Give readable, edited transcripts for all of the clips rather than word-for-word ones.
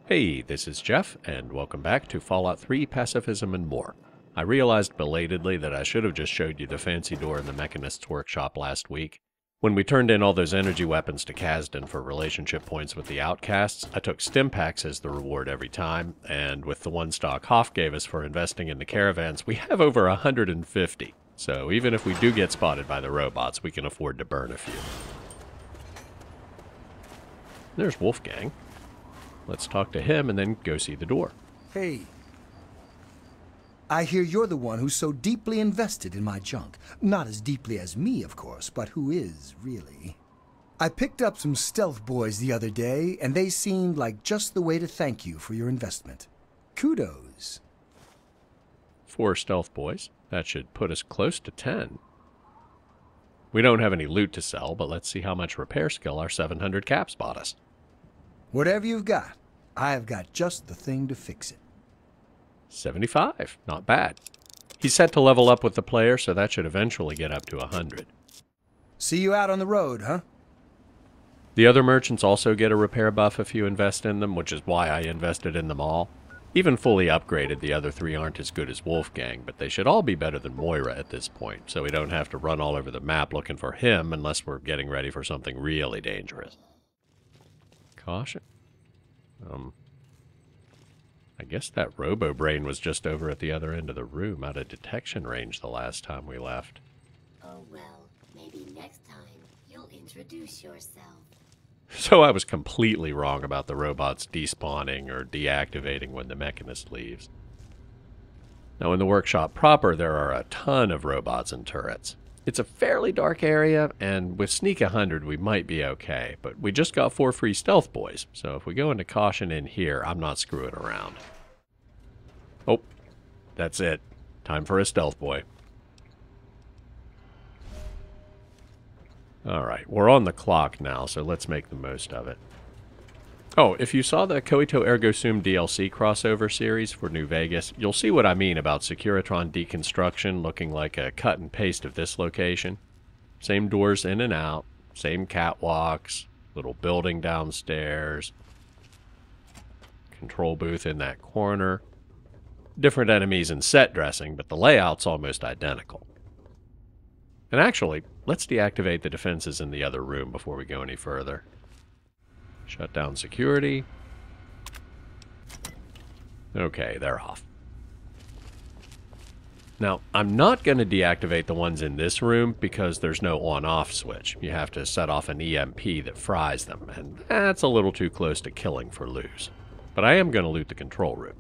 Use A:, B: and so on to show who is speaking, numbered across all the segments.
A: Hey, this is Jeff, and welcome back to Fallout 3 Pacifism and More. I realized belatedly that I should have just showed you the fancy door in the Mechanist's workshop last week. When we turned in all those energy weapons to Kasdan for relationship points with the outcasts, I took stim packs as the reward every time, and with the one stock Hoff gave us for investing in the caravans, we have over 150. So even if we do get spotted by the robots, we can afford to burn a few. There's Wolfgang. Let's talk to him and then go see the door.
B: Hey. I hear you're the one who's so deeply invested in my junk. Not as deeply as me, of course, but who is, really. I picked up some stealth boys the other day, and they seemed like just the way to thank you for your investment. Kudos.
A: 4 stealth boys. That should put us close to 10. We don't have any loot to sell, but let's see how much repair skill our 700 caps bought us.
B: Whatever you've got, I've got just the thing to fix it.
A: 75. Not bad. He's set to level up with the player, so that should eventually get up to 100.
B: See you out on the road, huh?
A: The other merchants also get a repair buff if you invest in them, which is why I invested in them all. Even fully upgraded, the other 3 aren't as good as Wolfgang, but they should all be better than Moira at this point, so we don't have to run all over the map looking for him unless we're getting ready for something really dangerous. Caution. I guess that robo-brain was just over at the other end of the room, out of detection range the last time we left.
C: Oh well, maybe next time you'll introduce yourself.
A: So I was completely wrong about the robots despawning or deactivating when the Mechanist leaves. Now in the workshop proper, there are a ton of robots and turrets. It's a fairly dark area, and with Sneak 100 we might be okay, but we just got 4 free stealth boys, so if we go into caution in here, I'm not screwing around. Oh, that's it. Time for a stealth boy. Alright, we're on the clock now, so let's make the most of it. Oh, if you saw the Coito Ergo Sum DLC crossover series for New Vegas, you'll see what I mean about Securitron deconstruction looking like a cut and paste of this location. Same doors in and out, same catwalks, little building downstairs, control booth in that corner. Different enemies and set dressing, but the layout's almost identical. And actually, let's deactivate the defenses in the other room before we go any further. Shut down security. Okay, they're off. Now, I'm not going to deactivate the ones in this room because there's no on-off switch. You have to set off an EMP that fries them, and that's a little too close to killing for lose. But I am going to loot the control room.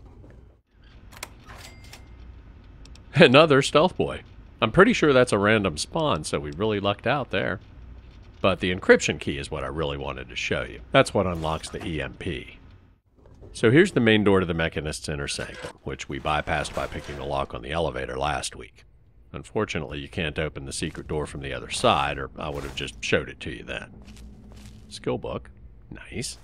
A: Another stealth boy. I'm pretty sure that's a random spawn, so we really lucked out there. But the encryption key is what I really wanted to show you. That's what unlocks the EMP. So here's the main door to the Mechanist's inner sanctum, which we bypassed by picking the lock on the elevator last week. Unfortunately, you can't open the secret door from the other side, or I would have just showed it to you then. Skill book. Nice.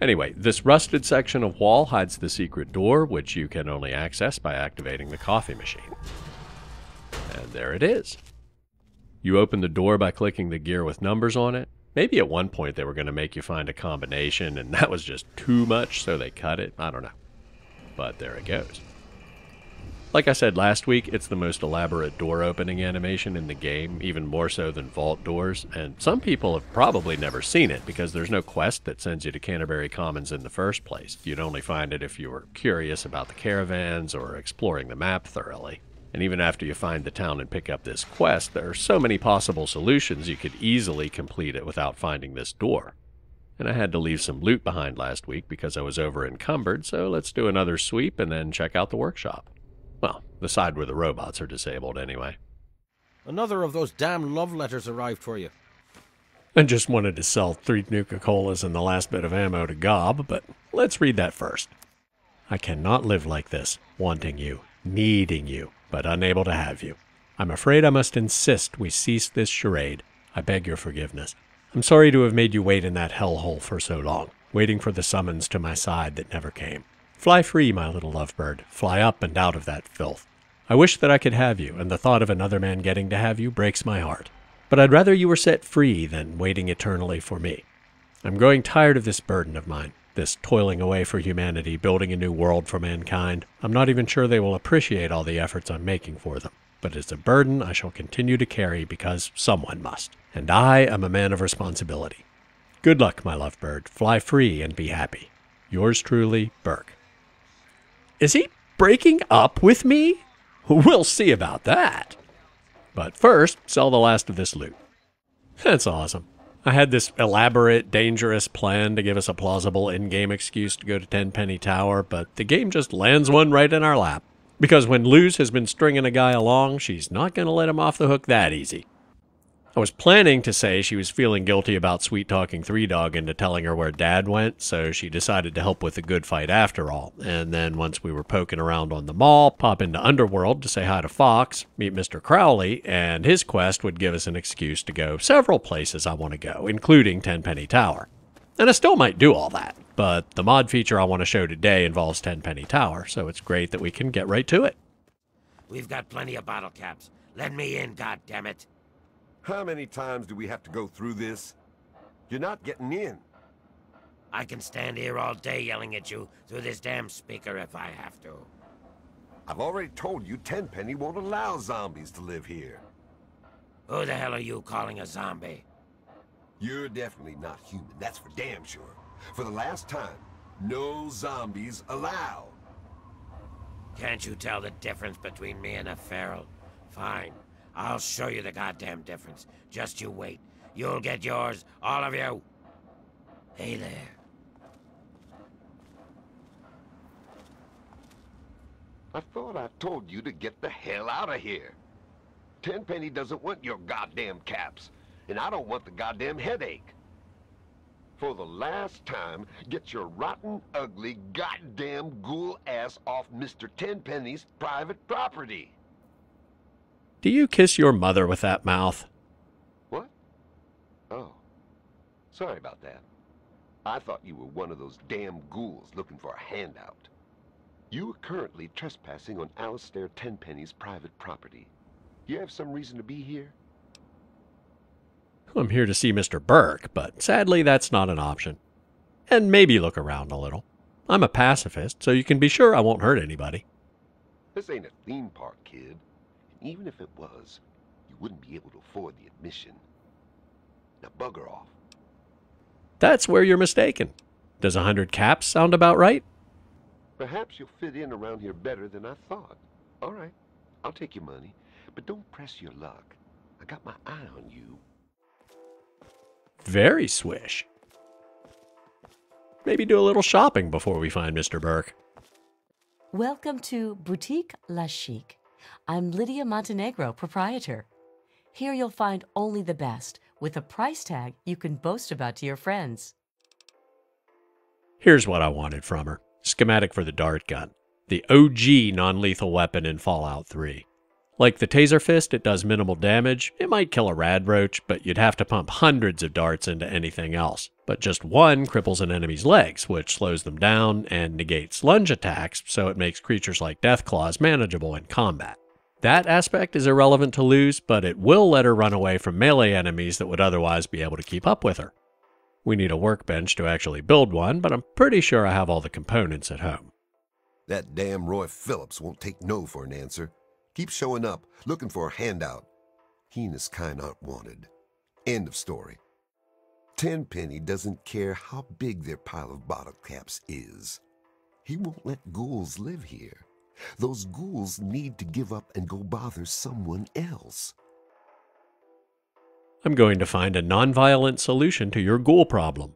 A: Anyway, this rusted section of wall hides the secret door, which you can only access by activating the coffee machine. And there it is. You open the door by clicking the gear with numbers on it. Maybe at one point they were going to make you find a combination, and that was just too much, so they cut it. I don't know. But there it goes. Like I said last week, it's the most elaborate door opening animation in the game, even more so than vault doors, and some people have probably never seen it because there's no quest that sends you to Canterbury Commons in the first place. You'd only find it if you were curious about the caravans or exploring the map thoroughly. And even after you find the town and pick up this quest, there are so many possible solutions you could easily complete it without finding this door. And I had to leave some loot behind last week because I was over encumbered, so let's do another sweep and then check out the workshop. Well, the side where the robots are disabled anyway.
D: Another of those damn love letters arrived for you.
A: I just wanted to sell 3 Nuka-Colas and the last bit of ammo to Gob, but let's read that first. I cannot live like this, wanting you, needing you, but unable to have you. I'm afraid I must insist we cease this charade. I beg your forgiveness. I'm sorry to have made you wait in that hellhole for so long, waiting for the summons to my side that never came. Fly free, my little lovebird. Fly up and out of that filth. I wish that I could have you, and the thought of another man getting to have you breaks my heart. But I'd rather you were set free than waiting eternally for me. I'm growing tired of this burden of mine. This toiling away for humanity, building a new world for mankind. I'm not even sure they will appreciate all the efforts I'm making for them. But it's a burden I shall continue to carry because someone must. And I am a man of responsibility. Good luck, my lovebird. Fly free and be happy. Yours truly, Burke. Is he breaking up with me? We'll see about that. But first, sell the last of this loot. That's awesome. I had this elaborate, dangerous plan to give us a plausible in-game excuse to go to Tenpenny Tower, but the game just lands one right in our lap. Because when Luz has been stringing a guy along, she's not going to let him off the hook that easy. I was planning to say she was feeling guilty about sweet-talking Three Dog into telling her where Dad went, so she decided to help with the good fight after all. And then once we were poking around on the mall, pop into Underworld to say hi to Fox, meet Mr. Crowley, and his quest would give us an excuse to go several places I want to go, including Tenpenny Tower. And I still might do all that, but the mod feature I want to show today involves Tenpenny Tower, so it's great that we can get right to it.
D: We've got plenty of bottle caps. Let me in, goddammit.
E: How many times do we have to go through this? You're not getting in.
D: I can stand here all day yelling at you through this damn speaker if I have to.
E: I've already told you Tenpenny won't allow zombies to live here.
D: Who the hell are you calling a zombie?
E: You're definitely not human, that's for damn sure. For the last time, no zombies allowed.
D: Can't you tell the difference between me and a feral? Fine. I'll show you the goddamn difference. Just you wait. You'll get yours, all of you. Hey there.
E: I thought I told you to get the hell out of here. Tenpenny doesn't want your goddamn caps, and I don't want the goddamn headache. For the last time, get your rotten, ugly, goddamn ghoul ass off Mr. Tenpenny's private property.
A: Do you kiss your mother with that mouth?
E: What? Oh. Sorry about that. I thought you were one of those damn ghouls looking for a handout. You are currently trespassing on Alistair Tenpenny's private property. You have some reason to be here?
A: I'm here to see Mr. Burke, but sadly that's not an option. And maybe look around a little. I'm a pacifist, so you can be sure I won't hurt anybody.
E: This ain't a theme park, kid. And even if it was, you wouldn't be able to afford the admission. Now bugger off.
A: That's where you're mistaken. Does 100 caps sound about right?
E: Perhaps you'll fit in around here better than I thought. All right, I'll take your money, but don't press your luck. I got my eye on you.
A: Very swish. Maybe do a little shopping before we find Mr. Burke.
F: Welcome to Boutique La Chic. I'm Lydia Montenegro, proprietor. Here you'll find only the best, with a price tag you can boast about to your friends.
A: Here's what I wanted from her. Schematic for the dart gun. The OG non-lethal weapon in Fallout 3. Like the Taser Fist, it does minimal damage. It might kill a rad roach, but you'd have to pump hundreds of darts into anything else. But just one cripples an enemy's legs, which slows them down and negates lunge attacks, so it makes creatures like Deathclaws manageable in combat. That aspect is irrelevant to Luz, but it will let her run away from melee enemies that would otherwise be able to keep up with her. We need a workbench to actually build one, but I'm pretty sure I have all the components at home.
E: That damn Roy Phillips won't take no for an answer. Keep showing up, looking for a handout. He and his kind aren't wanted. End of story. Tenpenny doesn't care how big their pile of bottle caps is. He won't let ghouls live here. Those ghouls need to give up and go bother someone else.
A: I'm going to find a non-violent solution to your ghoul problem.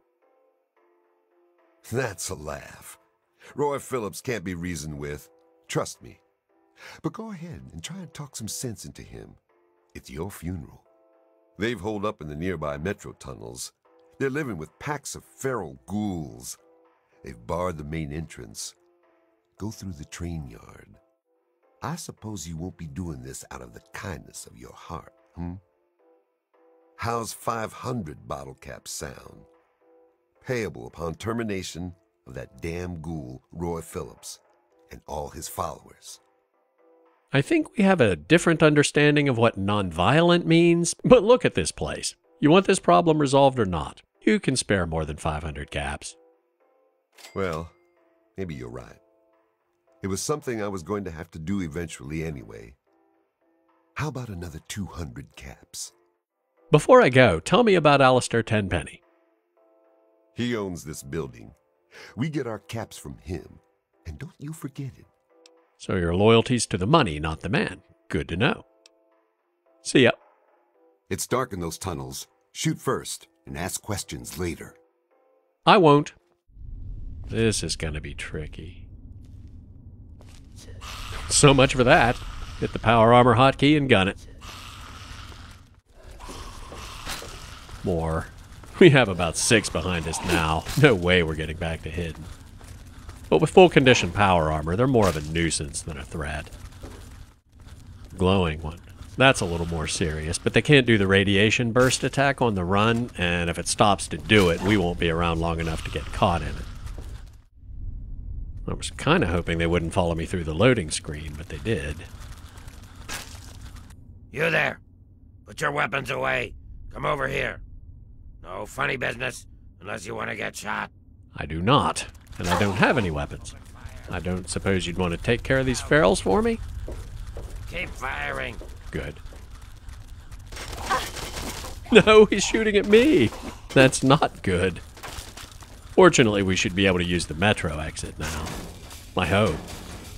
E: That's a laugh. Roy Phillips can't be reasoned with. Trust me. But go ahead and try and talk some sense into him. It's your funeral. They've holed up in the nearby metro tunnels. They're living with packs of feral ghouls. They've barred the main entrance. Go through the train yard. I suppose you won't be doing this out of the kindness of your heart, How's 500 bottle caps sound? Payable upon termination of that damn ghoul, Roy Phillips, and all his followers.
A: I think we have a different understanding of what non-violent means, but look at this place. You want this problem resolved or not? You can spare more than 500 caps.
E: Well, maybe you're right. It was something I was going to have to do eventually anyway. How about another 200 caps?
A: Before I go, tell me about Alistair Tenpenny.
E: He owns this building. We get our caps from him, and don't you forget it.
A: So your loyalty's to the money, not the man. Good to know. See ya.
G: It's dark in those tunnels. Shoot first and ask questions later.
A: I won't. This is gonna be tricky. So much for that. Hit the power armor hotkey and gun it. More. We have about 6 behind us now. No way we're getting back to hidden. But with full condition power armor, they're more of a nuisance than a threat. Glowing one. That's a little more serious, but they can't do the radiation burst attack on the run, and if it stops to do it, we won't be around long enough to get caught in it. I was kind of hoping they wouldn't follow me through the loading screen, but they did.
D: You there! Put your weapons away. Come over here. No funny business, unless you want to get shot.
A: I do not, and I don't have any weapons. I don't suppose you'd want to take care of these ferals for me?
D: Keep firing.
A: Good. No, he's shooting at me. That's not good. Fortunately, we should be able to use the metro exit now. I hope.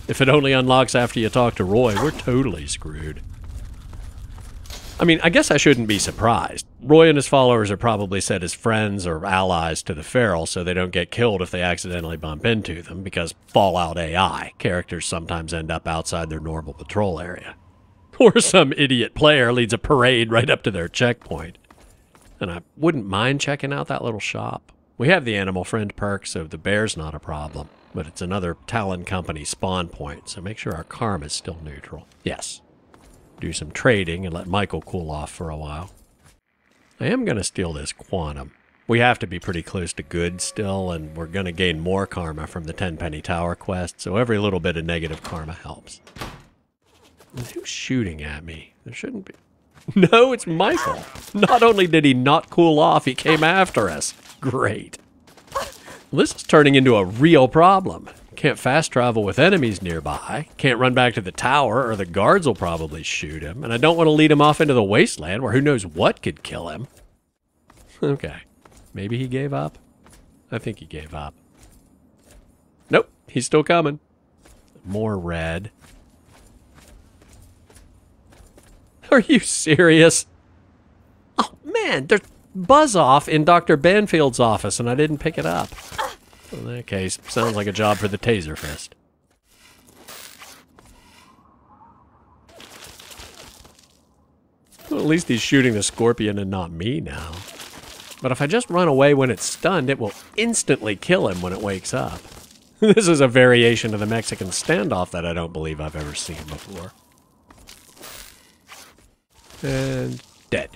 A: If it only unlocks after you talk to Roy, we're totally screwed. I mean, I guess I shouldn't be surprised. Roy and his followers are probably set as friends or allies to the feral so they don't get killed if they accidentally bump into them, because Fallout AI, characters sometimes end up outside their normal patrol area. Or some idiot player leads a parade right up to their checkpoint. And I wouldn't mind checking out that little shop. We have the animal friend perk, so the bear's not a problem. But it's another Talon Company spawn point, so make sure our karma's still neutral. Yes. Do some trading and let Michael cool off for a while. I am going to steal this quantum. We have to be pretty close to good still, and we're going to gain more karma from the Tenpenny Tower quest, so every little bit of negative karma helps. And who's shooting at me? There shouldn't be... No, it's Michael. Not only did he not cool off, he came after us. Great. This is turning into a real problem. Can't fast travel with enemies nearby. Can't run back to the tower, or the guards will probably shoot him. And I don't want to lead him off into the wasteland where who knows what could kill him. Okay. Maybe he gave up? I think he gave up. Nope. He's still coming. More red. Are you serious? Oh, man, there's buzz-off in Dr. Banfield's office, and I didn't pick it up. In that case, sounds like a job for the Taser Fist. Well, at least he's shooting the scorpion and not me now. But if I just run away when it's stunned, it will instantly kill him when it wakes up. This is a variation of the Mexican standoff that I don't believe I've ever seen before. And dead.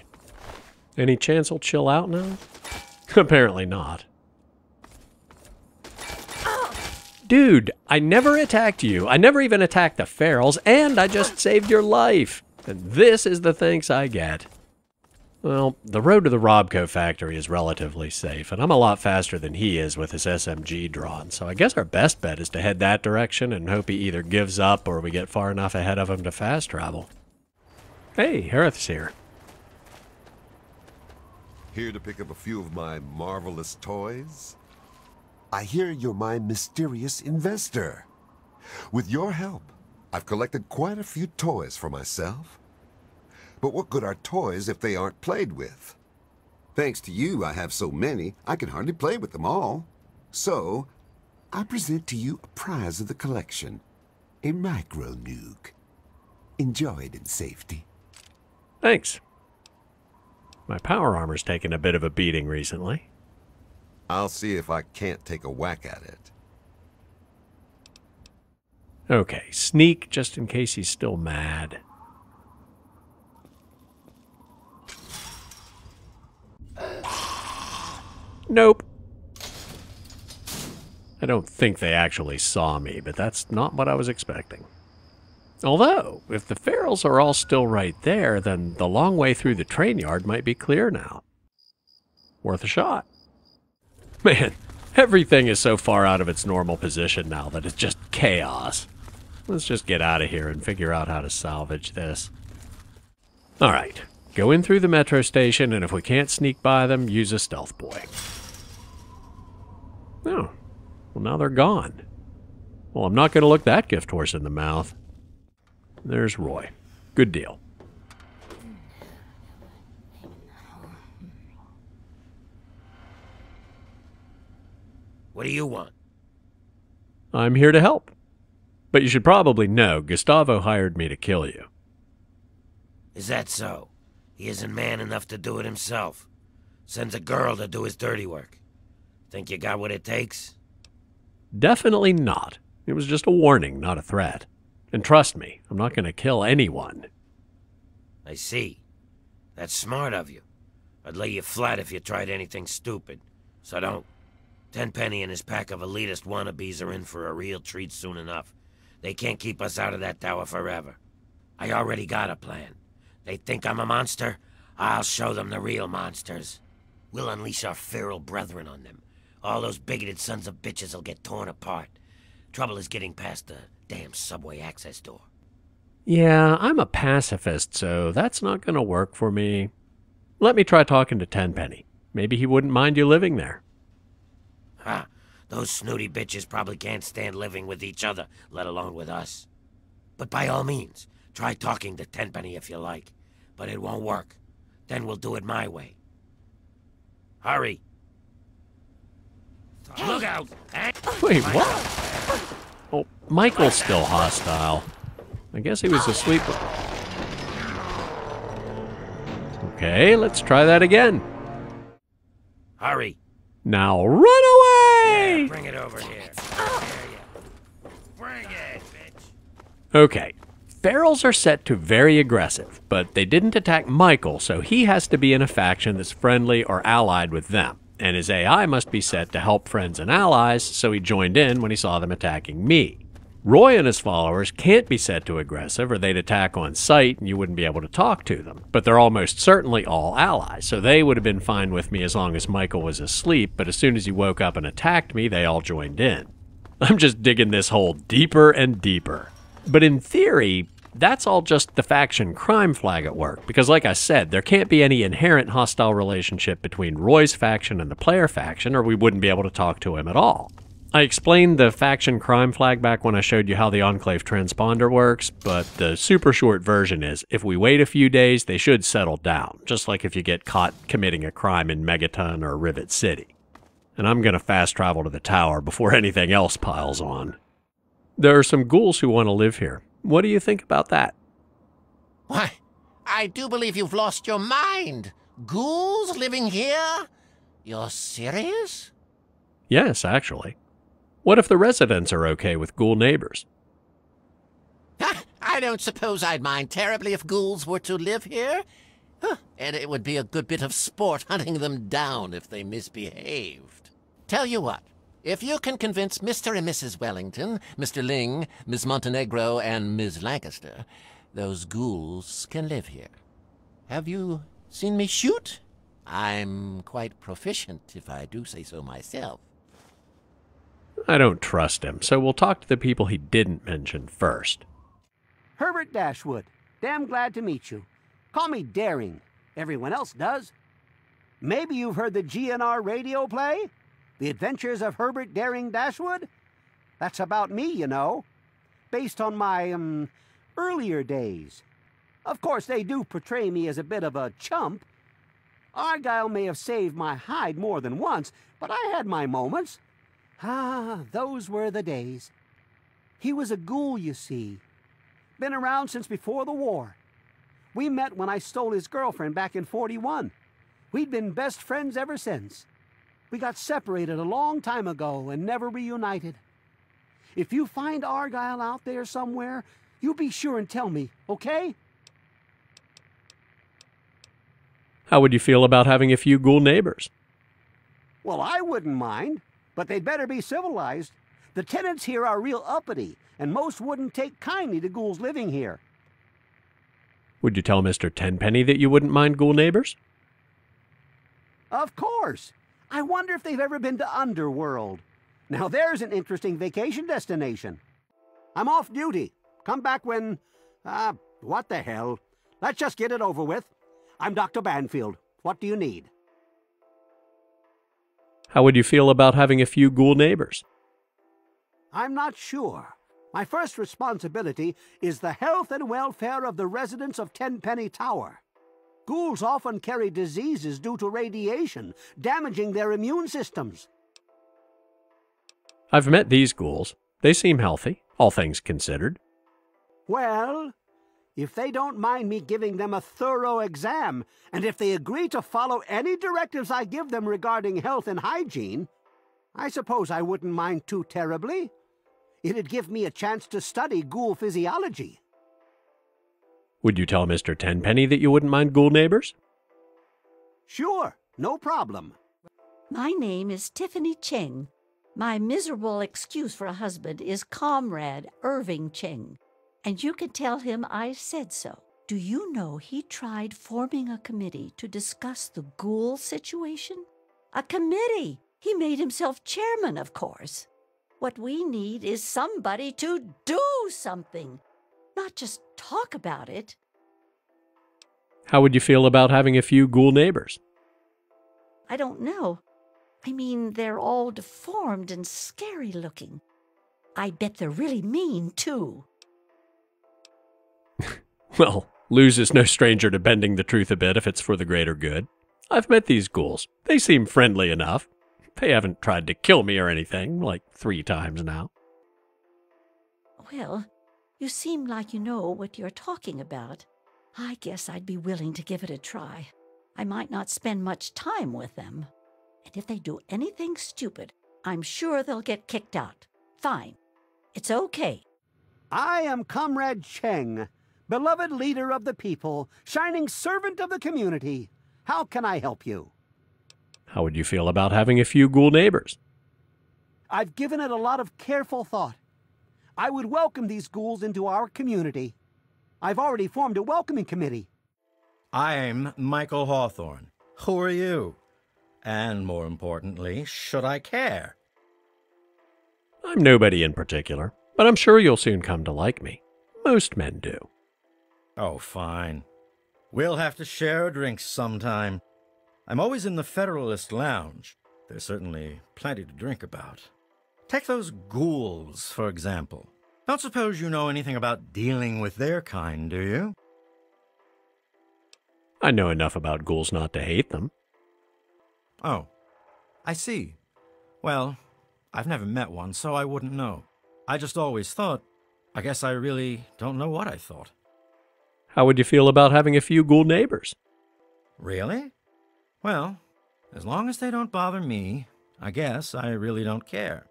A: Any chance he'll chill out now? Apparently not. Dude, I never attacked you. I never even attacked the ferals, and I just saved your life. And this is the thanks I get. Well, the road to the Robco factory is relatively safe, and I'm a lot faster than he is with his SMG drawn, so I guess our best bet is to head that direction and hope he either gives up or we get far enough ahead of him to fast travel. Hey, Harith's here.
E: Here to pick up a few of my marvelous toys? I hear you're my mysterious investor. With your help, I've collected quite a few toys for myself. But what good are toys if they aren't played with?
G: Thanks to you, I have so many, I can hardly play with them all. So, I present to you a prize of the collection, a micro-nuke. Enjoy it in safety.
A: Thanks. My power armor's taken a bit of a beating recently.
E: I'll see if I can't take a whack at it.
A: Okay, sneak just in case he's still mad. Nope. I don't think they actually saw me, but that's not what I was expecting. Although, if the ferals are all still right there, then the long way through the train yard might be clear now. Worth a shot. Man, Everything is so far out of its normal position now that it's just chaos. Let's just get out of here and figure out how to salvage this. Alright, go in through the metro station, and if we can't sneak by them, use a stealth boy. Oh, well now they're gone. Well, I'm not going to look that gift horse in the mouth. There's Roy. Good deal.
D: What do you want?
A: I'm here to help. But you should probably know, Gustavo hired me to kill you.
D: Is that so? He isn't man enough to do it himself. Sends a girl to do his dirty work. Think you got what it takes?
A: Definitely not. It was just a warning, not a threat. And trust me, I'm not going to kill anyone.
D: I see. That's smart of you. I'd lay you flat if you tried anything stupid. So don't. Tenpenny and his pack of elitist wannabes are in for a real treat soon enough. They can't keep us out of that tower forever. I already got a plan. They think I'm a monster? I'll show them the real monsters. We'll unleash our feral brethren on them. All those bigoted sons of bitches will get torn apart. Trouble is getting past the damn subway access door.
A: Yeah, I'm a pacifist, so that's not going to work for me. Let me try talking to Tenpenny. Maybe he wouldn't mind you living there.
D: Ha! Those snooty bitches probably can't stand living with each other, let alone with us. But by all means, try talking to Tenpenny if you like. But it won't work. Then we'll do it my way. Hurry! Look out!
A: Wait, what? Oh, Michael's still hostile. I guess he was asleep. Okay, let's try that again.
D: Hurry!
A: Now run away!
D: Yeah, bring it over here. Bring it, bitch.
A: Okay, ferals are set to very aggressive, but they didn't attack Michael, so he has to be in a faction that's friendly or allied with them. And his AI must be set to help friends and allies, so he joined in when he saw them attacking me. Roy and his followers can't be set to aggressive, or they'd attack on sight and you wouldn't be able to talk to them. But they're almost certainly all allies, so they would have been fine with me as long as Michael was asleep, but as soon as he woke up and attacked me, they all joined in. I'm just digging this hole deeper and deeper. But in theory, that's all just the faction crime flag at work, because like I said, there can't be any inherent hostile relationship between Roy's faction and the player faction, or we wouldn't be able to talk to him at all. I explained the faction crime flag back when I showed you how the Enclave transponder works, but the super short version is, if we wait a few days, they should settle down, just like if you get caught committing a crime in Megaton or Rivet City. And I'm gonna fast travel to the tower before anything else piles on. There are some ghouls who want to live here. What do you think about that?
H: Why, I do believe you've lost your mind. Ghouls living here? You're serious?
A: Yes, actually. What if the residents are okay with ghoul neighbors?
H: I don't suppose I'd mind terribly if ghouls were to live here. And it would be a good bit of sport hunting them down if they misbehaved. Tell you what, if you can convince Mr. and Mrs. Wellington, Mr. Ling, Miss Montenegro, and Ms. Lancaster, those ghouls can live here. Have you seen me shoot? I'm quite proficient, if I do say so myself.
A: I don't trust him, so we'll talk to the people he didn't mention first.
I: Herbert Dashwood. Damn glad to meet you. Call me Daring. Everyone else does. Maybe you've heard the GNR radio play? The Adventures of Herbert Daring Dashwood? That's about me, you know. Based on my, earlier days. Of course, they do portray me as a bit of a chump. Argyle may have saved my hide more than once, but I had my moments. Ah, those were the days. He was a ghoul, you see. Been around since before the war. We met when I stole his girlfriend back in '41. We'd been best friends ever since. We got separated a long time ago and never reunited. If you find Argyle out there somewhere, you be sure and tell me, okay?
A: How would you feel about having a few ghoul neighbors?
I: Well, I wouldn't mind, but they'd better be civilized. The tenants here are real uppity, and most wouldn't take kindly to ghouls living here.
A: Would you tell Mr. Tenpenny that you wouldn't mind ghoul neighbors?
I: Of course. I wonder if they've ever been to Underworld. Now there's an interesting vacation destination. I'm off duty. Come back when... what the hell? Let's just get it over with. I'm Dr. Banfield. What do you need?
A: How would you feel about having a few ghoul neighbors?
I: I'm not sure. My first responsibility is the health and welfare of the residents of Tenpenny Tower. Ghouls often carry diseases due to radiation, damaging their immune systems.
A: I've met these ghouls. They seem healthy, all things considered.
I: Well, if they don't mind me giving them a thorough exam, and if they agree to follow any directives I give them regarding health and hygiene, I suppose I wouldn't mind too terribly. It'd give me a chance to study ghoul physiology.
A: Would you tell Mr. Tenpenny that you wouldn't mind ghoul neighbors?
I: Sure, no problem.
J: My name is Tiffany Cheng. My miserable excuse for a husband is Comrade Irving Cheng, and you can tell him I said so. Do you know he tried forming a committee to discuss the ghoul situation? A committee! He made himself chairman, of course. What we need is somebody to do something, not just talk about it.
A: How would you feel about having a few ghoul neighbors?
J: I don't know. I mean, they're all deformed and scary looking. I bet they're really mean, too.
A: Well, Luz is no stranger to bending the truth a bit if it's for the greater good. I've met these ghouls. They seem friendly enough. They haven't tried to kill me or anything, like 3 times now.
J: Well, you seem like you know what you're talking about. I guess I'd be willing to give it a try. I might not spend much time with them. And if they do anything stupid, I'm sure they'll get kicked out. Fine. It's okay.
I: I am Comrade Cheng, beloved leader of the people, shining servant of the community. How can I help you?
A: How would you feel about having a few ghoul neighbors?
I: I've given it a lot of careful thought. I would welcome these ghouls into our community. I've already formed a welcoming committee.
K: I'm Michael Hawthorne. Who are you? And more importantly, should I care?
A: I'm nobody in particular, but I'm sure you'll soon come to like me. Most men do.
K: Oh, fine. We'll have to share a drink sometime. I'm always in the Federalist Lounge. There's certainly plenty to drink about. Take those ghouls, for example. Don't suppose you know anything about dealing with their kind, do you?
A: I know enough about ghouls not to hate them.
K: Oh, I see. Well, I've never met one, so I wouldn't know. I just always thought. I guess I really don't know what I thought.
A: How would you feel about having a few ghoul neighbors?
K: Really? Well, as long as they don't bother me, I guess I really don't care.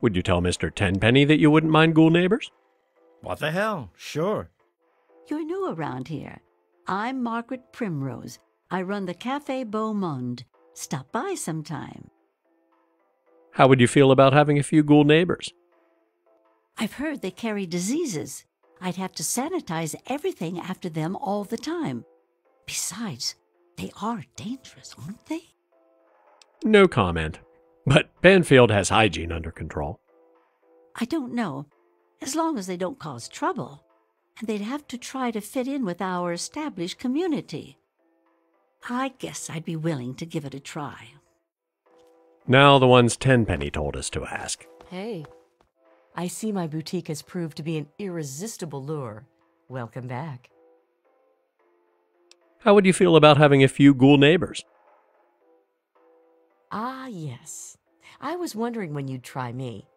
A: Would you tell Mr. Tenpenny that you wouldn't mind ghoul neighbors?
K: What the hell? Sure.
J: You're new around here. I'm Margaret Primrose. I run the Café Beau Monde. Stop by sometime.
A: How would you feel about having a few ghoul neighbors?
J: I've heard they carry diseases. I'd have to sanitize everything after them all the time. Besides, they are dangerous, aren't they?
A: No comment. But Banfield has hygiene under control.
J: I don't know. As long as they don't cause trouble. And they'd have to try to fit in with our established community. I guess I'd be willing to give it a try.
A: Now the ones Tenpenny told us to ask.
F: Hey, I see my boutique has proved to be an irresistible lure. Welcome back.
A: How would you feel about having a few ghoul neighbors?
F: Ah, yes. I was wondering when you'd try me.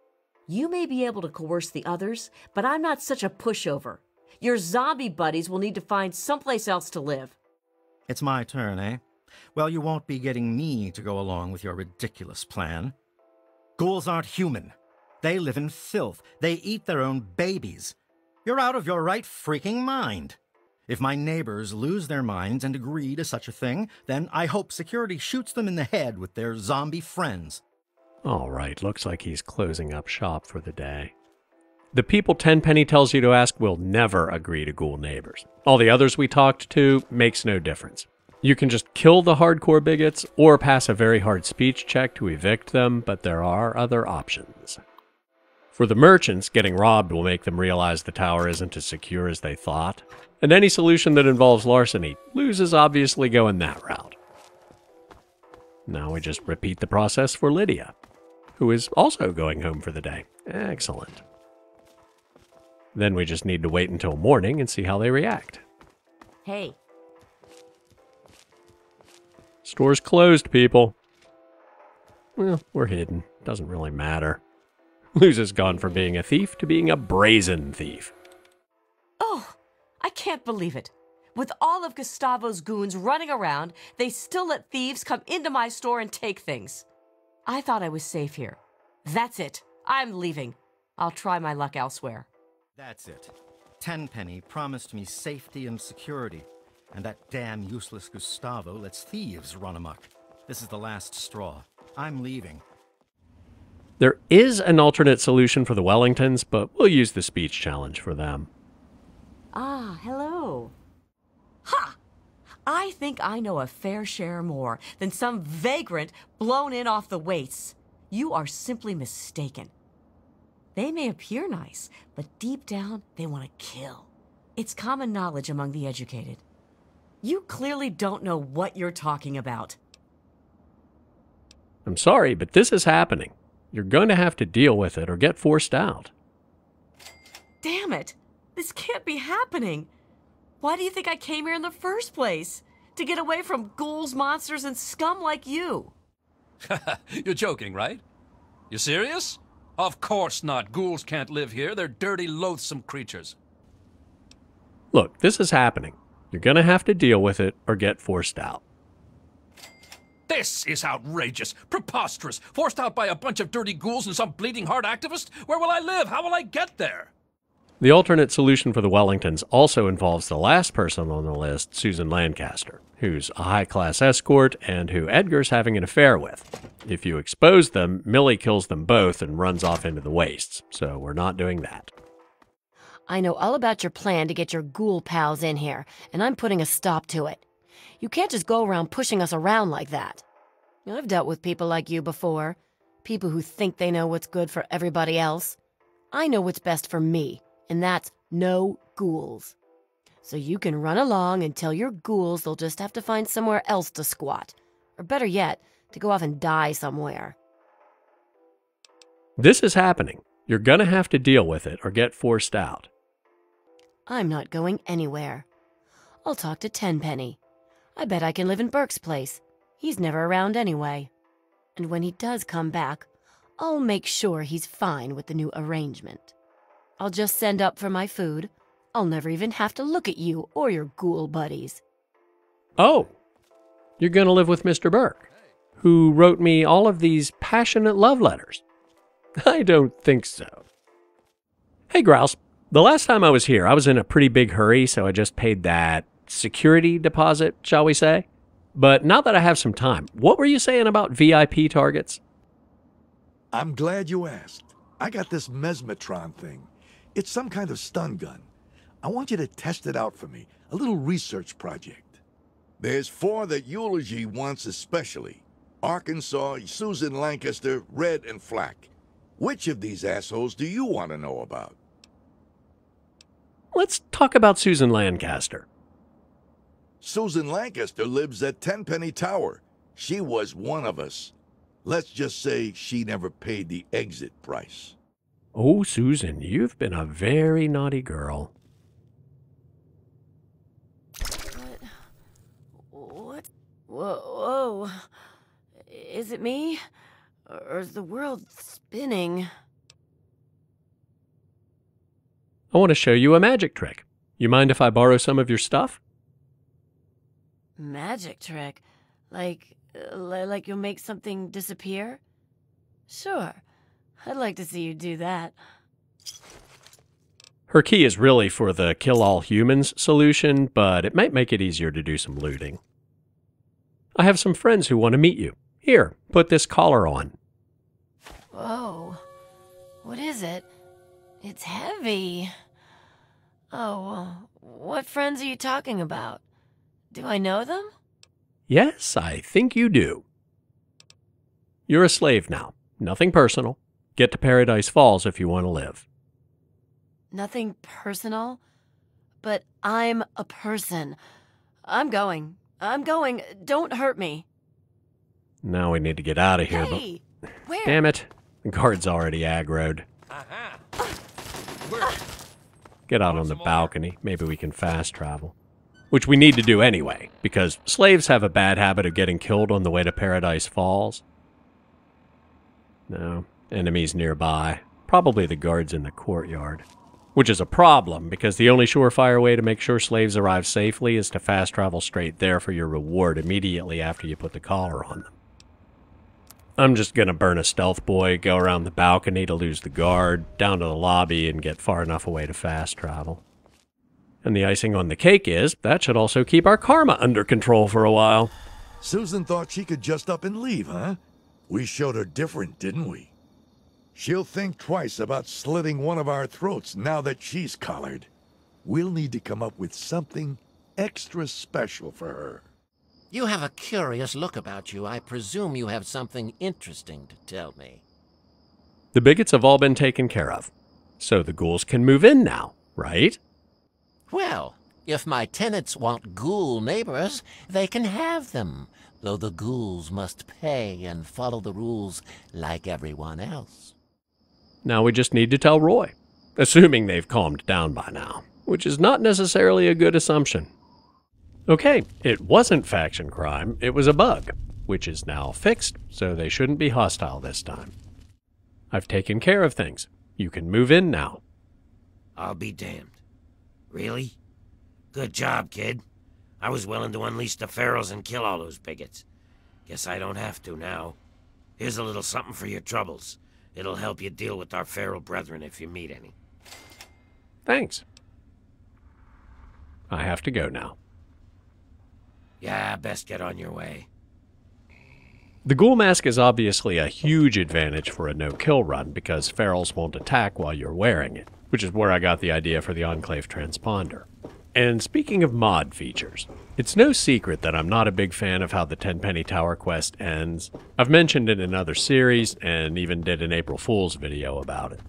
F: You may be able to coerce the others, but I'm not such a pushover. Your zombie buddies will need to find someplace else to live.
K: It's my turn, eh? Well, you won't be getting me to go along with your ridiculous plan. Ghouls aren't human. They live in filth. They eat their own babies. You're out of your right freaking mind. If my neighbors lose their minds and agree to such a thing, then I hope security shoots them in the head with their zombie friends.
A: All right, looks like he's closing up shop for the day. The people Tenpenny tells you to ask will never agree to ghoul neighbors. All the others we talked to makes no difference. You can just kill the hardcore bigots or pass a very hard speech check to evict them, but there are other options. For the merchants, getting robbed will make them realize the tower isn't as secure as they thought, and any solution that involves larceny loses obviously going that route. Now we just repeat the process for Lydia, who is also going home for the day. Excellent. Then we just need to wait until morning and see how they react.
F: Hey.
A: Store's closed, people. Well, we're hidden. Doesn't really matter. Luz has gone from being a thief to being a brazen thief.
F: Oh, I can't believe it. With all of Gustavo's goons running around, they still let thieves come into my store and take things. I thought I was safe here. That's it. I'm leaving. I'll try my luck elsewhere.
K: That's it. Tenpenny promised me safety and security, and that damn useless Gustavo lets thieves run amok. This is the last straw. I'm leaving.
A: There is an alternate solution for the Wellingtons, but we'll use the speech challenge for them.
F: Ah, hello. Ha! I think I know a fair share more than some vagrant blown in off the wastes. You are simply mistaken. They may appear nice, but deep down, they want to kill. It's common knowledge among the educated. You clearly don't know what you're talking about.
A: I'm sorry, but this is happening. You're going to have to deal with it or get forced out.
F: Damn it! This can't be happening! Why do you think I came here in the first place? To get away from ghouls, monsters, and scum like you.
L: You're joking, right? You serious? Of course not. Ghouls can't live here. They're dirty, loathsome creatures.
A: Look, this is happening. You're going to have to deal with it or get forced out.
L: This is outrageous, preposterous, forced out by a bunch of dirty ghouls and some bleeding heart activist? Where will I live? How will I get there?
A: The alternate solution for the Wellingtons also involves the last person on the list, Susan Lancaster, who's a high-class escort and who Edgar's having an affair with. If you expose them, Millie kills them both and runs off into the wastes, so we're not doing that.
M: I know all about your plan to get your ghoul pals in here, and I'm putting a stop to it. You can't just go around pushing us around like that. I've dealt with people like you before. People who think they know what's good for everybody else. I know what's best for me, and that's no ghouls. So you can run along and tell your ghouls they'll just have to find somewhere else to squat. Or better yet, to go off and die somewhere.
A: This is happening. You're gonna have to deal with it or get forced out.
M: I'm not going anywhere. I'll talk to Tenpenny. I bet I can live in Burke's place. He's never around anyway. And when he does come back, I'll make sure he's fine with the new arrangement. I'll just send up for my food. I'll never even have to look at you or your ghoul buddies.
A: Oh, you're gonna live with Mr. Burke, who wrote me all of these passionate love letters. I don't think so. Hey, Grouse. The last time I was here, I was in a pretty big hurry, so I just paid that security deposit, shall we say? But now that I have some time, what were you saying about VIP targets?
N: I'm glad you asked. I got this Mesmetron thing. It's some kind of stun gun. I want you to test it out for me. A little research project.
O: There's 4 that Eulogy wants especially. Arkansas, Susan Lancaster, Red, and Flack. Which of these assholes do you want to know about?
A: Let's talk about Susan Lancaster.
O: Susan Lancaster lives at Tenpenny Tower. She was one of us. Let's just say she never paid the exit price.
A: Oh, Susan, you've been a very naughty girl.
M: What? Whoa. Is it me? Or is the world spinning?
A: I want to show you a magic trick. You mind if I borrow some of your stuff?
M: Magic trick? Like you'll make something disappear? Sure. I'd like to see you do that.
A: Her key is really for the kill all humans solution, but it might make it easier to do some looting. I have some friends who want to meet you. Here, put this collar on.
M: Whoa. What is it? It's heavy. Oh, what friends are you talking about? Do I know them?
A: Yes, I think you do. You're a slave now. Nothing personal. Get to Paradise Falls if you want to live.
M: Nothing personal? But I'm a person. I'm going. I'm going. Don't hurt me.
A: Now we need to get out of here,
M: Hey! Where?
A: Damn it. The guard's already aggroed. Get out on the balcony. Maybe we can fast travel. Which we need to do anyway, because slaves have a bad habit of getting killed on the way to Paradise Falls. No, enemies nearby. Probably the guards in the courtyard. Which is a problem, because the only surefire way to make sure slaves arrive safely is to fast travel straight there for your reward immediately after you put the collar on them. I'm just gonna burn a stealth boy, go around the balcony to lose the guard, down to the lobby, and get far enough away to fast travel. And the icing on the cake is, that should also keep our karma under control for a while.
O: Susan thought she could just up and leave, huh? We showed her different, didn't we? She'll think twice about slitting one of our throats now that she's collared. We'll need to come up with something extra special for her.
H: You have a curious look about you. I presume you have something interesting to tell me.
A: The bigots have all been taken care of, so the ghouls can move in now, right?
H: Well, if my tenants want ghoul neighbors, they can have them, though the ghouls must pay and follow the rules like everyone else.
A: Now we just need to tell Roy, assuming they've calmed down by now, which is not necessarily a good assumption. Okay, it wasn't faction crime, it was a bug, which is now fixed, so they shouldn't be hostile this time. I've taken care of things. You can move in now.
D: I'll be damned. Really? Good job, kid. I was willing to unleash the ferals and kill all those bigots. Guess I don't have to now. Here's a little something for your troubles. It'll help you deal with our feral brethren if you meet any.
A: Thanks. I have to go now.
D: Yeah, best get on your way.
A: The ghoul mask is obviously a huge advantage for a no-kill run because ferals won't attack while you're wearing it, which is where I got the idea for the Enclave transponder. And speaking of mod features, it's no secret that I'm not a big fan of how the Tenpenny Tower quest ends. I've mentioned it in other series and even did an April Fool's video about it.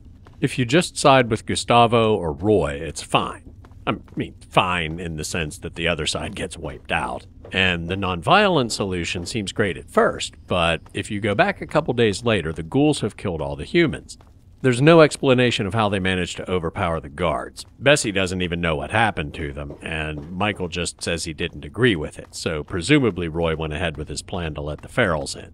A: If you just side with Gustavo or Roy, it's fine. I mean, fine in the sense that the other side gets wiped out. And the non-violent solution seems great at first, but if you go back a couple days later, the ghouls have killed all the humans. There's no explanation of how they managed to overpower the guards. Bessie doesn't even know what happened to them, and Michael just says he didn't agree with it, so presumably Roy went ahead with his plan to let the ferals in.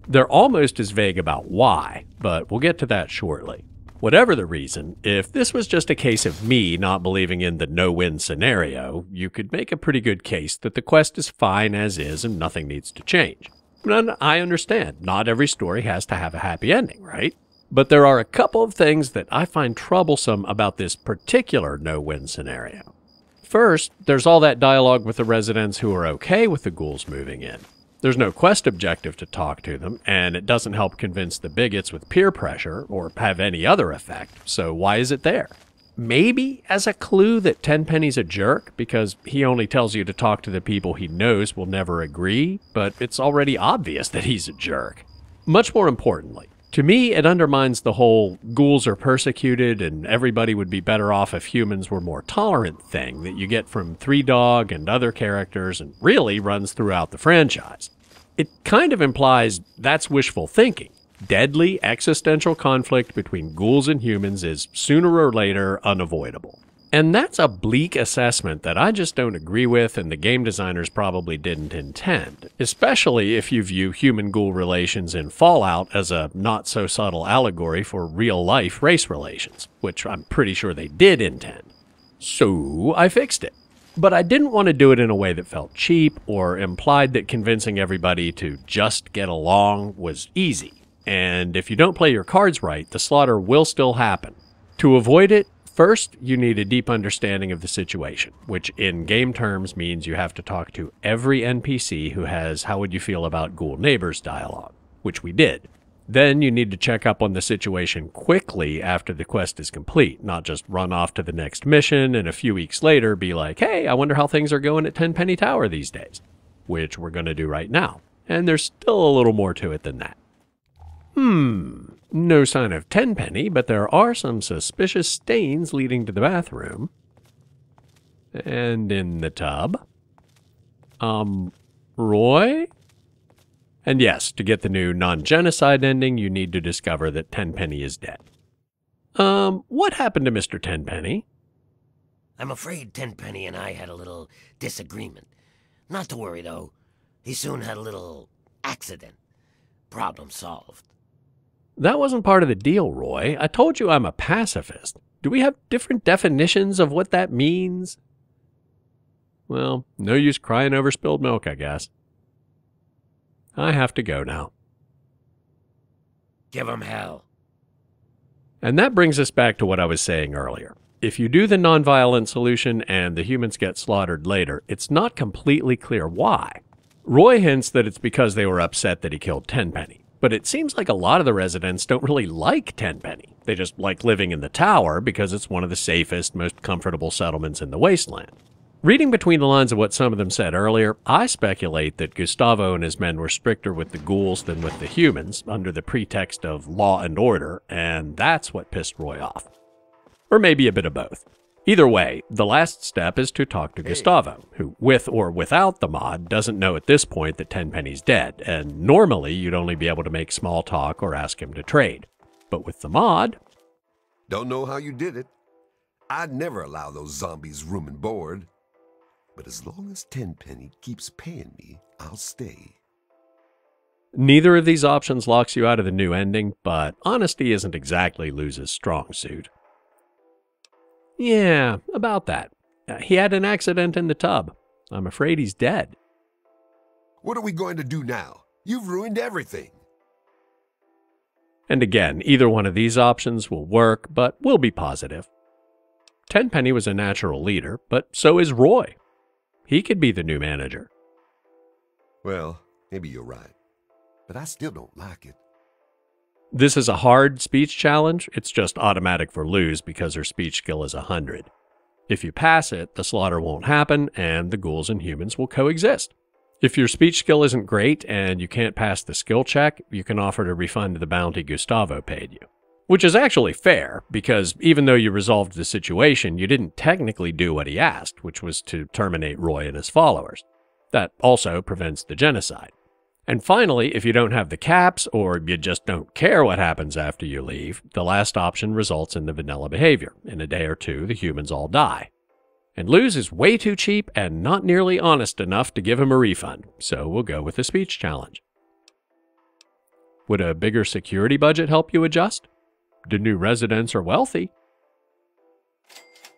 A: They're almost as vague about why, but we'll get to that shortly. Whatever the reason, if this was just a case of me not believing in the no-win scenario, you could make a pretty good case that the quest is fine as is and nothing needs to change. And I understand, not every story has to have a happy ending, right? But there are a couple of things that I find troublesome about this particular no-win scenario. First, there's all that dialogue with the residents who are okay with the ghouls moving in. There's no quest objective to talk to them, and it doesn't help convince the bigots with peer pressure or have any other effect, so why is it there? Maybe as a clue that Tenpenny's a jerk because he only tells you to talk to the people he knows will never agree, but it's already obvious that he's a jerk. Much more importantly, to me it undermines the whole ghouls are persecuted and everybody would be better off if humans were more tolerant thing that you get from Three Dog and other characters and really runs throughout the franchise. It kind of implies that's wishful thinking. Deadly existential conflict between ghouls and humans is sooner or later unavoidable. And that's a bleak assessment that I just don't agree with and the game designers probably didn't intend, especially if you view human-ghoul relations in Fallout as a not-so-subtle allegory for real-life race relations, which I'm pretty sure they did intend. So I fixed it. But I didn't want to do it in a way that felt cheap or implied that convincing everybody to just get along was easy. And if you don't play your cards right, the slaughter will still happen. To avoid it, first, you need a deep understanding of the situation, which in game terms means you have to talk to every NPC who has "how would you feel about ghoul neighbors" dialogue, which we did. Then you need to check up on the situation quickly after the quest is complete, not just run off to the next mission and a few weeks later be like, hey, I wonder how things are going at Tenpenny Tower these days. which we're going to do right now. And there's still a little more to it than that. No sign of Tenpenny, but there are some suspicious stains leading to the bathroom. And in the tub. Roy? And yes, to get the new non-genocide ending, you need to discover that Tenpenny is dead. What happened to Mr. Tenpenny?
D: I'm afraid Tenpenny and I had a little disagreement. Not to worry, though. He soon had a little accident. Problem solved.
A: That wasn't part of the deal, Roy. I told you I'm a pacifist. Do we have different definitions of what that means? Well, no use crying over spilled milk, I guess. I have to go now.
D: Give him hell.
A: And that brings us back to what I was saying earlier. If you do the nonviolent solution and the humans get slaughtered later, it's not completely clear why. Roy hints that it's because they were upset that he killed Tenpenny. But it seems like a lot of the residents don't really like Tenpenny. They just like living in the tower because it's one of the safest, most comfortable settlements in the wasteland. Reading between the lines of what some of them said earlier, I speculate that Gustavo and his men were stricter with the ghouls than with the humans, under the pretext of law and order, and that's what pissed Roy off. Or maybe a bit of both. Either way, the last step is to talk to Gustavo, who, with or without the mod, doesn't know at this point that Tenpenny's dead, and normally you'd only be able to make small talk or ask him to trade. But with the mod...
E: Don't know how you did it. I'd never allow those zombies room and board. But as long as Tenpenny keeps paying me, I'll stay.
A: Neither of these options locks you out of the new ending, but honesty isn't exactly Luz's strong suit. Yeah, about that. He had an accident in the tub. I'm afraid he's dead.
E: What are we going to do now? You've ruined everything.
A: And again, either one of these options will work, but we'll be positive. Tenpenny was a natural leader, but so is Roy. He could be the new manager.
E: Well, maybe you're right. But I still don't like it.
A: This is a hard speech challenge. It's just automatic for Luz because her speech skill is 100. If you pass it, the slaughter won't happen, and the ghouls and humans will coexist. If your speech skill isn't great and you can't pass the skill check, you can offer to refund the bounty Gustavo paid you. Which is actually fair, because even though you resolved the situation, you didn't technically do what he asked, which was to terminate Roy and his followers. That also prevents the genocide. And finally, if you don't have the caps, or you just don't care what happens after you leave, the last option results in the vanilla behavior. In a day or two, the humans all die. And Luz is way too cheap and not nearly honest enough to give him a refund, so we'll go with the speech challenge. Would a bigger security budget help you adjust? The new residents are wealthy.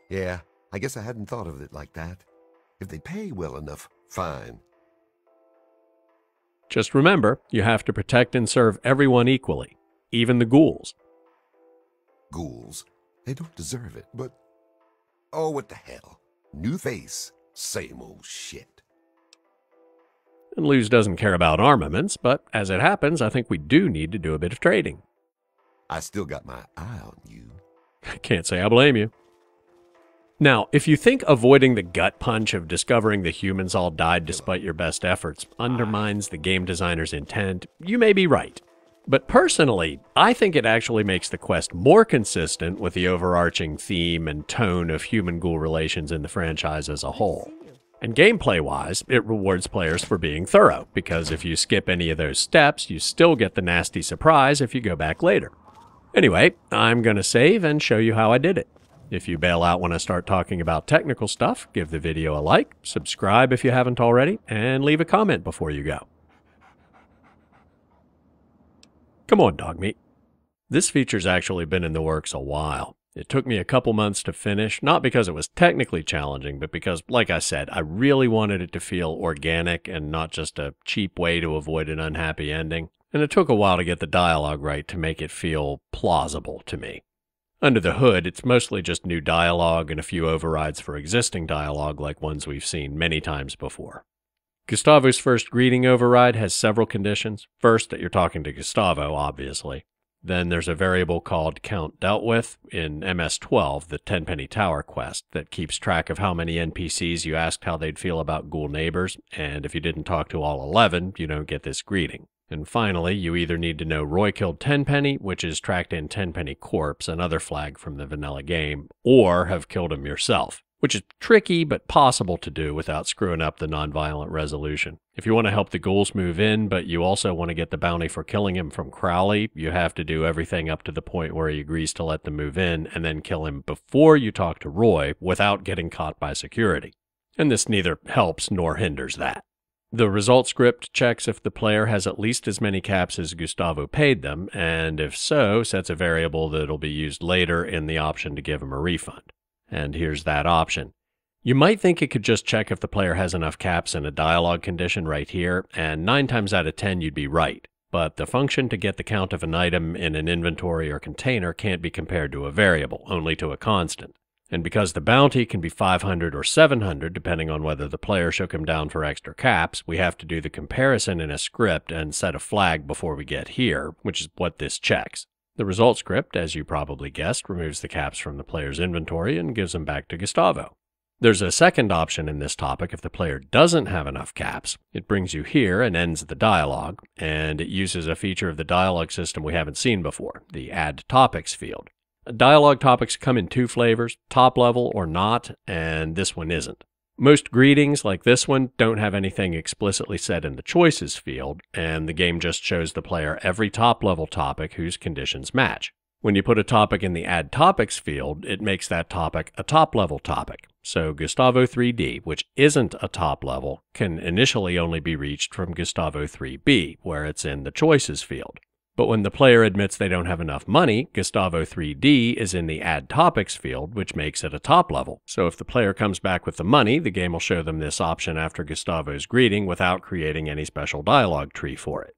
E: Yeah, I guess I hadn't thought of it like that. If they pay well enough, fine.
A: Just remember, you have to protect and serve everyone equally, even the ghouls.
E: Ghouls? They don't deserve it, but... Oh, what the hell. New face, same old shit.
A: And Luz doesn't care about armaments, but as it happens, I think we do need to do a bit of trading.
E: I still got my eye on you.
A: Can't say I blame you. Now, if you think avoiding the gut punch of discovering the humans all died despite your best efforts undermines the game designer's intent, you may be right. But personally, I think it actually makes the quest more consistent with the overarching theme and tone of human-ghoul relations in the franchise as a whole. And gameplay-wise, it rewards players for being thorough, because if you skip any of those steps, you still get the nasty surprise if you go back later. Anyway, I'm going to save and show you how I did it. If you bail out when I start talking about technical stuff, give the video a like, subscribe if you haven't already, and leave a comment before you go. Come on, dog meat. This feature's actually been in the works a while. It took me a couple months to finish, not because it was technically challenging, but because, like I said, I really wanted it to feel organic and not just a cheap way to avoid an unhappy ending. And it took a while to get the dialogue right to make it feel plausible to me. Under the hood, it's mostly just new dialogue and a few overrides for existing dialogue like ones we've seen many times before. Gustavo's first greeting override has several conditions. First, that you're talking to Gustavo, obviously. Then there's a variable called count dealt with in MS-12, the Tenpenny Tower quest, that keeps track of how many NPCs you asked how they'd feel about ghoul neighbors, and if you didn't talk to all 11, you don't get this greeting. And finally, you either need to know Roy killed Tenpenny, which is tracked in Tenpenny Corpse, another flag from the vanilla game, or have killed him yourself, which is tricky but possible to do without screwing up the nonviolent resolution. If you want to help the ghouls move in, but you also want to get the bounty for killing him from Crowley, you have to do everything up to the point where he agrees to let them move in, and then kill him before you talk to Roy without getting caught by security. And this neither helps nor hinders that. The result script checks if the player has at least as many caps as Gustavo paid them, and if so, sets a variable that'll be used later in the option to give him a refund. And here's that option. You might think it could just check if the player has enough caps in a dialogue condition right here, and 9 times out of 10 you'd be right. But the function to get the count of an item in an inventory or container can't be compared to a variable, only to a constant. And because the bounty can be 500 or 700, depending on whether the player shook him down for extra caps, we have to do the comparison in a script and set a flag before we get here, which is what this checks. The result script, as you probably guessed, removes the caps from the player's inventory and gives them back to Gustavo. There's a second option in this topic if the player doesn't have enough caps. It brings you here and ends the dialogue, and it uses a feature of the dialogue system we haven't seen before, the Add Topics field. Dialogue topics come in 2 flavors, top level or not, and this one isn't. Most greetings, like this one, don't have anything explicitly said in the choices field, and the game just shows the player every top-level topic whose conditions match. When you put a topic in the Add Topics field, it makes that topic a top-level topic. So Gustavo 3D, which isn't a top level, can initially only be reached from Gustavo 3B, where it's in the choices field. But when the player admits they don't have enough money, Gustavo 3D is in the Add Topics field, which makes it a top level. So if the player comes back with the money, the game will show them this option after Gustavo's greeting without creating any special dialogue tree for it.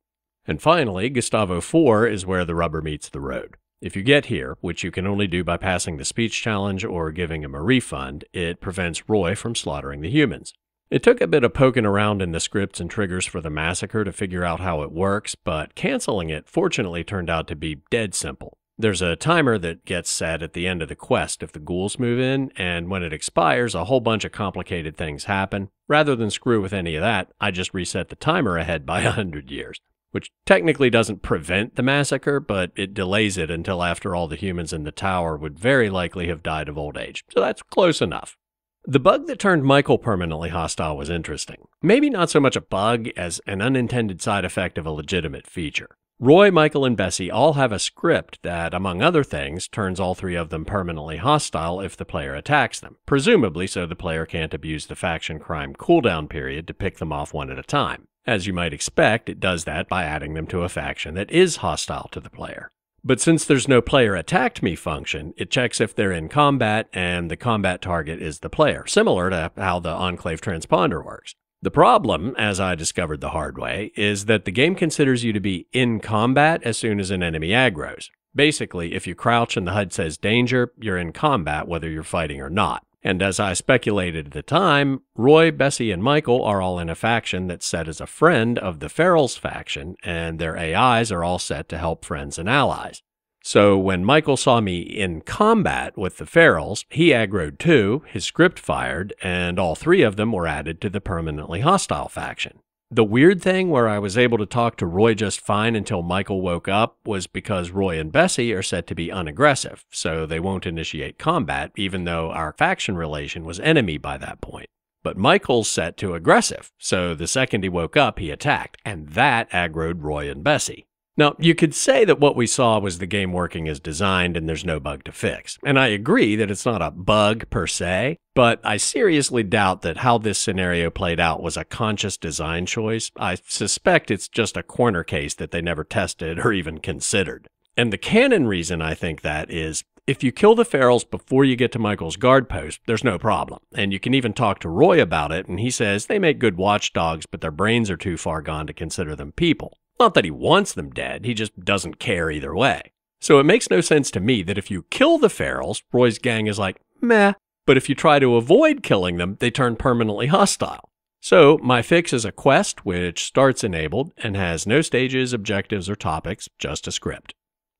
A: And finally, Gustavo 4 is where the rubber meets the road. If you get here, which you can only do by passing the speech challenge or giving him a refund, it prevents Roy from slaughtering the humans. It took a bit of poking around in the scripts and triggers for the massacre to figure out how it works, but canceling it fortunately turned out to be dead simple. There's a timer that gets set at the end of the quest if the ghouls move in, and when it expires, a whole bunch of complicated things happen. Rather than screw with any of that, I just reset the timer ahead by 100 years. Which technically doesn't prevent the massacre, but it delays it until after all the humans in the tower would very likely have died of old age. So that's close enough. The bug that turned Michael permanently hostile was interesting. Maybe not so much a bug as an unintended side effect of a legitimate feature. Roy, Michael, and Bessie all have a script that, among other things, turns all 3 of them permanently hostile if the player attacks them, presumably so the player can't abuse the faction crime cooldown period to pick them off one at a time. As you might expect, it does that by adding them to a faction that is hostile to the player. But since there's no player attacked me function, it checks if they're in combat and the combat target is the player, similar to how the Enclave transponder works. The problem, as I discovered the hard way, is that the game considers you to be in combat as soon as an enemy aggroes. Basically, if you crouch and the HUD says danger, you're in combat whether you're fighting or not. And as I speculated at the time, Roy, Bessie, and Michael are all in a faction that's set as a friend of the Ferals faction, and their AIs are all set to help friends and allies. So when Michael saw me in combat with the Ferals, he aggroed too, his script fired, and all 3 of them were added to the permanently hostile faction. The weird thing where I was able to talk to Roy just fine until Michael woke up was because Roy and Bessie are set to be unaggressive, so they won't initiate combat even though our faction relation was enemy by that point. But Michael's set to aggressive, so the second he woke up he attacked, and that aggroed Roy and Bessie. Now, you could say that what we saw was the game working as designed and there's no bug to fix. And I agree that it's not a bug per se, but I seriously doubt that how this scenario played out was a conscious design choice. I suspect it's just a corner case that they never tested or even considered. And the canon reason I think that is, if you kill the Ferals before you get to Michael's guard post, there's no problem. And you can even talk to Roy about it, and he says they make good watchdogs, but their brains are too far gone to consider them people. Not that he wants them dead, he just doesn't care either way. So it makes no sense to me that if you kill the Ferals, Roy's gang is like, meh. But if you try to avoid killing them, they turn permanently hostile. So my fix is a quest which starts enabled and has no stages, objectives, or topics, just a script.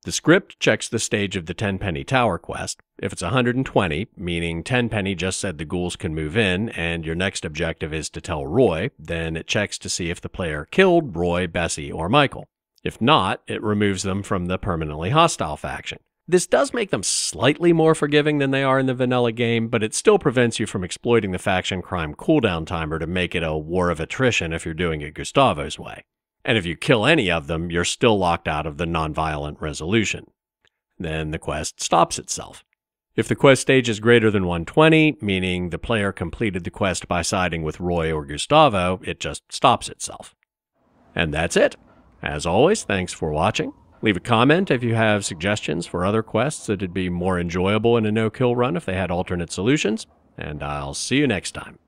A: The script checks the stage of the Tenpenny Tower quest. If it's 120, meaning Tenpenny just said the ghouls can move in, and your next objective is to tell Roy, then it checks to see if the player killed Roy, Bessie, or Michael. If not, it removes them from the permanently hostile faction. This does make them slightly more forgiving than they are in the vanilla game, but it still prevents you from exploiting the faction crime cooldown timer to make it a war of attrition if you're doing it Gustavo's way. And if you kill any of them, you're still locked out of the nonviolent resolution. Then the quest stops itself. If the quest stage is greater than 120, meaning the player completed the quest by siding with Roy or Gustavo, it just stops itself. And that's it. As always, thanks for watching. Leave a comment if you have suggestions for other quests that'd be more enjoyable in a no-kill run if they had alternate solutions, and I'll see you next time.